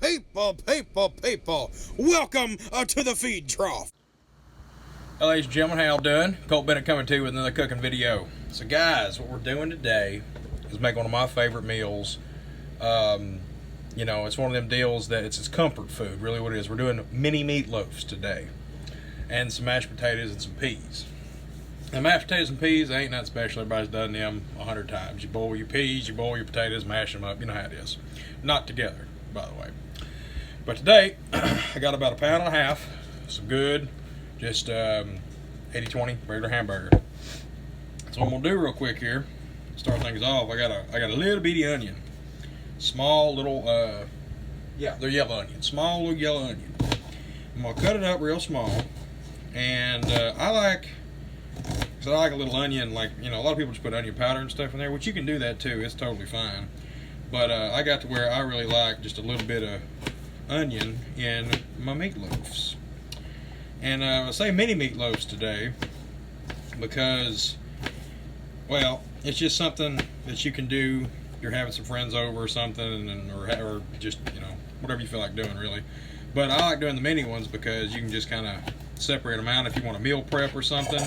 People, welcome to the feed trough. Hey, ladies and gentlemen, how y'all doing? Colt Bennett coming to you with another cooking video. So guys, what we're doing today is make one of my favorite meals. You know, it's one of them deals that it's comfort food, really what it is. We're doing mini meatloafs today. And some mashed potatoes and some peas. And mashed potatoes and peas ain't nothing special. Everybody's done them 100 times. You boil your peas, you boil your potatoes, mash them up. You know how it is. Not together, by the way. But today, I got about 1.5 pounds, some good, just 80-20 regular hamburger. So what I'm gonna do real quick here, start things off. I got a little bitty onion, small little, they're yellow onion, small little yellow onion. I'm gonna cut it up real small, and I like a little onion. Like, you know, a lot of people just put onion powder and stuff in there, which you can do that too. It's totally fine. But I got to where I really like just a little bit of onion in my meatloafs. And I say mini meatloafs today because, well, it's just something that you can do. You're having some friends over or something, or just, you know, whatever you feel like doing, really. But I like doing the mini ones because you can just kind of separate them out if you want a meal prep or something,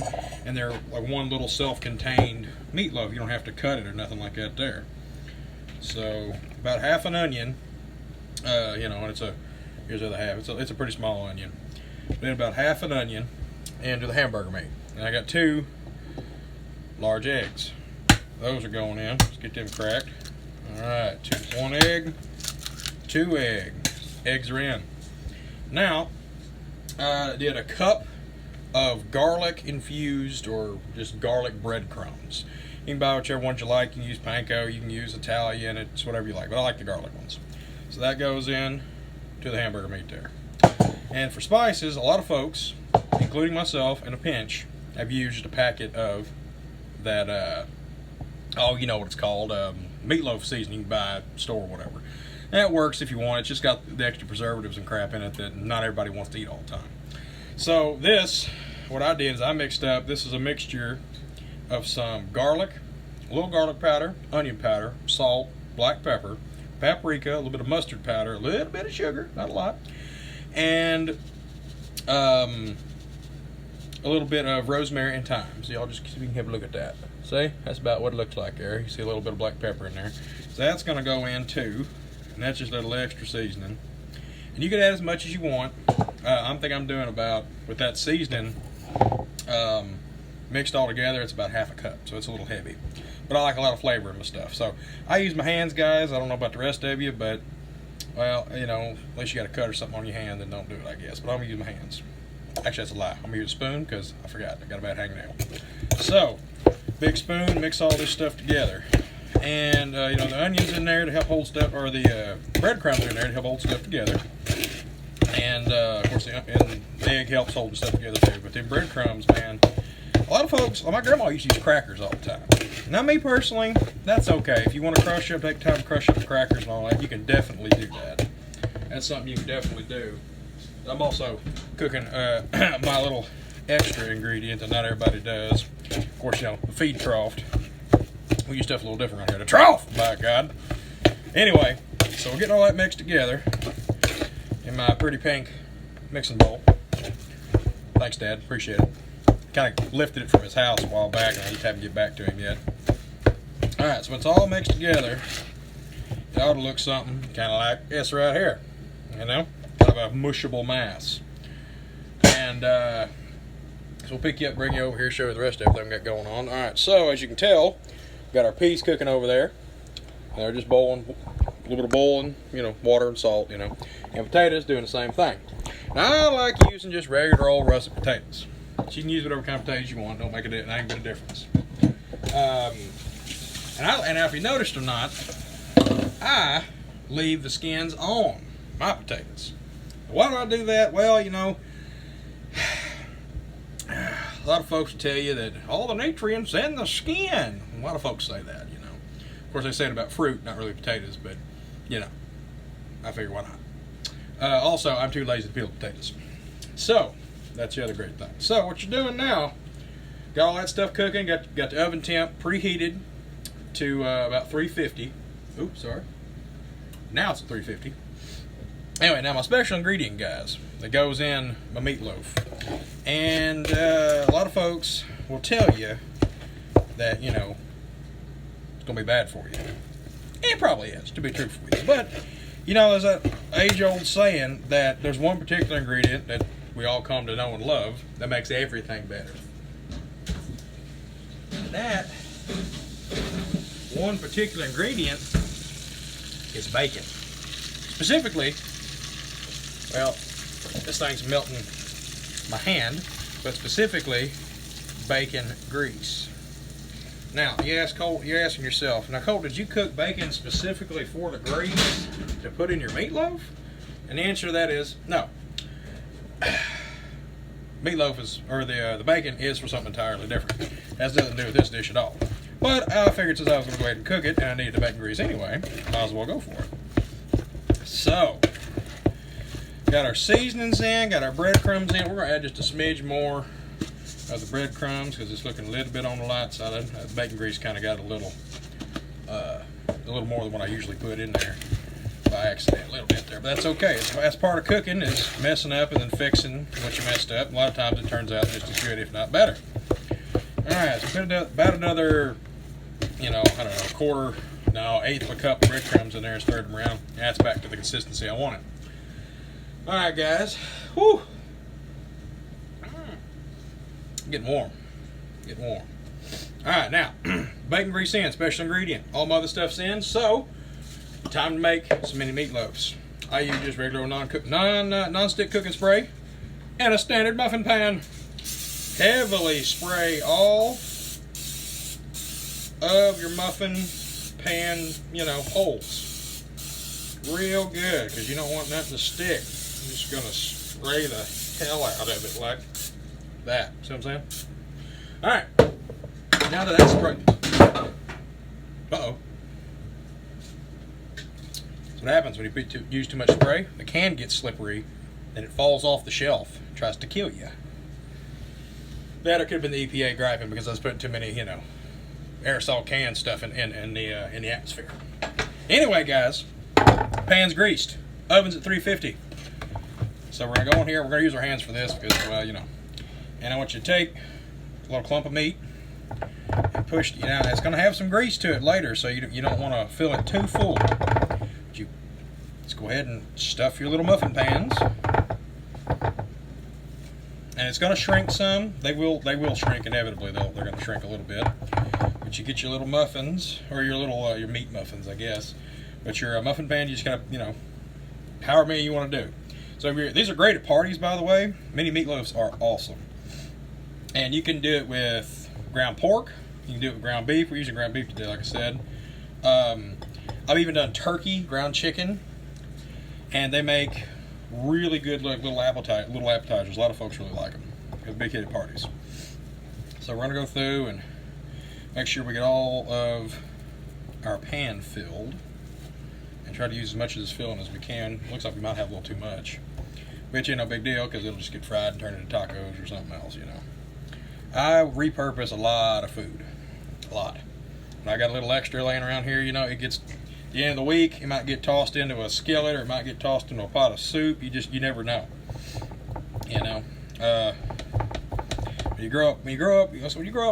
and they're like one little self-contained meatloaf. You don't have to cut it or nothing like that there. So about half an onion, you know, and here's the other half. It's a pretty small onion. Then about half an onion into the hamburger meat. And I got 2 large eggs. Those are going in. Let's get them cracked. All right, 1 egg, 2 eggs. Eggs are in. Now, I did a cup of garlic infused or just garlic breadcrumbs. You can buy whichever ones you like. You can use panko, you can use Italian, it's whatever you like, but I like the garlic ones. So that goes in to the hamburger meat there. And for spices, a lot of folks, including myself in a pinch, have used a packet of that, oh, you know what it's called, meatloaf seasoning by a store or whatever. That works if you want. It's just got the extra preservatives and crap in it that not everybody wants to eat all the time. So this, what I did is I mixed up, this is a mixture of some garlic, a little garlic powder, onion powder, salt, black pepper, paprika, a little bit of mustard powder, a little bit of sugar, not a lot, and a little bit of rosemary and thyme. So y'all just see if you can have a look at that. See, that's about what it looks like there. You see a little bit of black pepper in there. So that's going to go in too, and that's just a little extra seasoning. And you can add as much as you want. I think I'm doing about, with that seasoning, mixed all together, it's about half a cup, so it's a little heavy. But I like a lot of flavor in my stuff. So I use my hands, guys. I don't know about the rest of you, but, well, you know, unless you got a cut or something on your hand, then don't do it, I guess. But I'm going to use my hands. Actually, that's a lie. I'm going to use a spoon because I forgot. I got a bad hangnail. So, big spoon, mix all this stuff together. And, you know, the onions in there to help hold stuff, or the breadcrumbs in there to help hold stuff together. And, of course, the egg helps hold stuff together too. But the breadcrumbs, man, a lot of folks, well, my grandma used to use crackers all the time. Now, me personally, that's okay. If you want to crush up, take time to crush up the crackers and all that, you can definitely do that. That's something you can definitely do. I'm also cooking my little extra ingredient that not everybody does. Of course, you know, the feed trough. We use stuff a little different right here. The trough, by God. Anyway, so we're getting all that mixed together in my pretty pink mixing bowl. Thanks, Dad. Appreciate it. Kind of lifted it from his house a while back, and I just haven't get back to him yet. All right, so it's all mixed together. It ought to look something kind of like this right here. You know, kind of a mushable mass. And so we'll pick you up, bring you over here, show you the rest of everything we got going on. All right, so as you can tell, we've got our peas cooking over there. They're just boiling, a little bit of boiling, you know, water and salt, you know. And potatoes doing the same thing. Now, I like using just regular old russet potatoes. But you can use whatever kind of potatoes you want. Don't make it ain't been a difference. And if you noticed or not, I leave the skins on my potatoes. Why do I do that? Well, you know, a lot of folks will tell you that all the nutrients in the skin. A lot of folks say that, you know. Of course, they say it about fruit, not really potatoes, but, you know, I figure why not. Also, I'm too lazy to peel potatoes. So, that's the other great thing. So, what you're doing now, got all that stuff cooking, got the oven temp preheated to about 350. Oops, sorry. Now it's at 350. Anyway, now my special ingredient, guys, that goes in my meatloaf. And a lot of folks will tell you that, you know, it's going to be bad for you. It probably is, to be truthful with you. But, you know, there's that age-old saying that there's one particular ingredient that we all come to know and love that makes everything better. And that one particular ingredient is bacon. Specifically, well, this thing's melting my hand, but specifically bacon grease. Now, you're asking yourself, now Colt, did you cook bacon specifically for the grease to put in your meatloaf? And the answer to that is no. Meatloaf is, or the bacon is for something entirely different. That has nothing to do with this dish at all. But I figured since I was going to go ahead and cook it, and I needed the bacon grease anyway, might as well go for it. So, got our seasonings in, got our breadcrumbs in. We're going to add just a smidge more of the breadcrumbs because it's looking a little bit on the light side. The bacon grease kind of got a little more than what I usually put in there by accident, a little bit there. But that's okay. That's part of cooking, is messing up and then fixing what you messed up. A lot of times it turns out just as good, if not better. All right, so put about another, you know, I don't know, eighth of a cup of breadcrumbs in there and stir them around. That's back to the consistency I wanted. All right, guys. Whew. Getting warm. Getting warm. All right, now, bacon grease in, special ingredient. All my other stuff's in, so time to make some mini meatloafs. I use just regular non-stick cooking spray and a standard muffin pan. Heavily spray all of your muffin pan, you know, holes. Real good, because you don't want nothing to stick. I'm just going to spray the hell out of it like that. See what I'm saying? All right. Now that that's sprayed. Uh-oh. That's what happens when you use too much spray. The can gets slippery, and it falls off the shelf and tries to kill you. That, or could have been the EPA griping because I was putting too many, you know, aerosol can stuff in the atmosphere. Anyway, guys, pan's greased. Oven's at 350. So we're going to go in here. We're going to use our hands for this because, well, you know. And I want you to take a little clump of meat and push, you know, it's going to have some grease to it later, so you don't want to fill it too full. But let's go ahead and stuff your little muffin pans. And it's going to shrink some. They will shrink inevitably. They're going to shrink a little bit. But you get your little muffins, or your little your meat muffins, I guess. But your muffin pan, you just got to, you know, however many you want to do. So these are great at parties, by the way. Mini meatloafs are awesome. And you can do it with ground pork. You can do it with ground beef. We're using ground beef today, like I said. I've even done turkey, ground chicken, and they make really good little appetizers. A lot of folks really like them at big kitty parties. So we're going to go through and make sure we get all of our pan filled and try to use as much of this filling as we can. Looks like we might have a little too much, but you know, big deal, because it'll just get fried and turn into tacos or something else, you know. I repurpose a lot of food, a lot. When I got a little extra laying around here, you know, it gets, at the end of the week, it might get tossed into a skillet, or it might get tossed into a pot of soup. You never know, you know. When you grow up a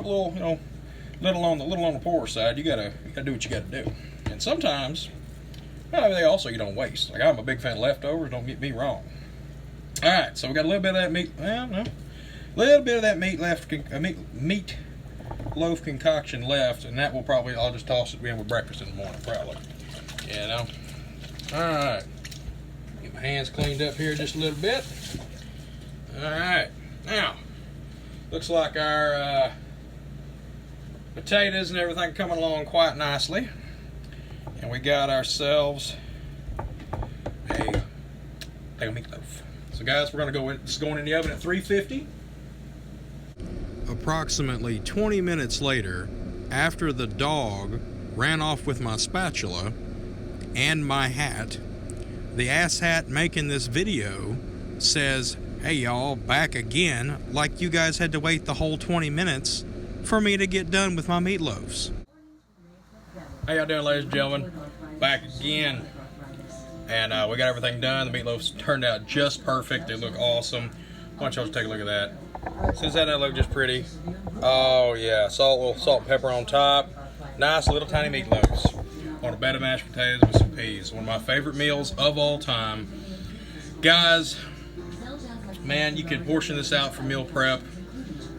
little, you know, little on the poorer side, you gotta do what you gotta do. And sometimes, well, they also you don't waste. Like, I'm a big fan of leftovers. Don't get me wrong. All right, so we got a little bit of that meat. Well, no, a little bit of that meat left. Meat loaf concoction left, and that will probably, I'll just toss it in with breakfast in the morning, probably. You know. All right. Get my hands cleaned up here just a little bit. All right. Now, looks like our potatoes and everything coming along quite nicely, and we got ourselves a meatloaf. So guys, we're gonna this is going in the oven at 350. Approximately 20 minutes later, after the dog ran off with my spatula and my hat, the asshat making this video says, "Hey y'all, back again, like you guys had to wait the whole 20 minutes for me to get done with my meatloafs." How y'all doing, ladies and gentlemen? Back again. And we got everything done. The meatloafs turned out just perfect. They look awesome. Why don't y'all take a look at that? Since that look just pretty. Oh yeah, little salt and pepper on top. Nice little tiny meatloafs on a bed of mashed potatoes with some peas. One of my favorite meals of all time. Guys, man, you can portion this out for meal prep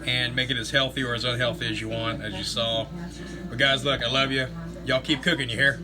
and make it as healthy or as unhealthy as you want, as you saw. But guys, look, I love you. Y'all keep cooking, you hear?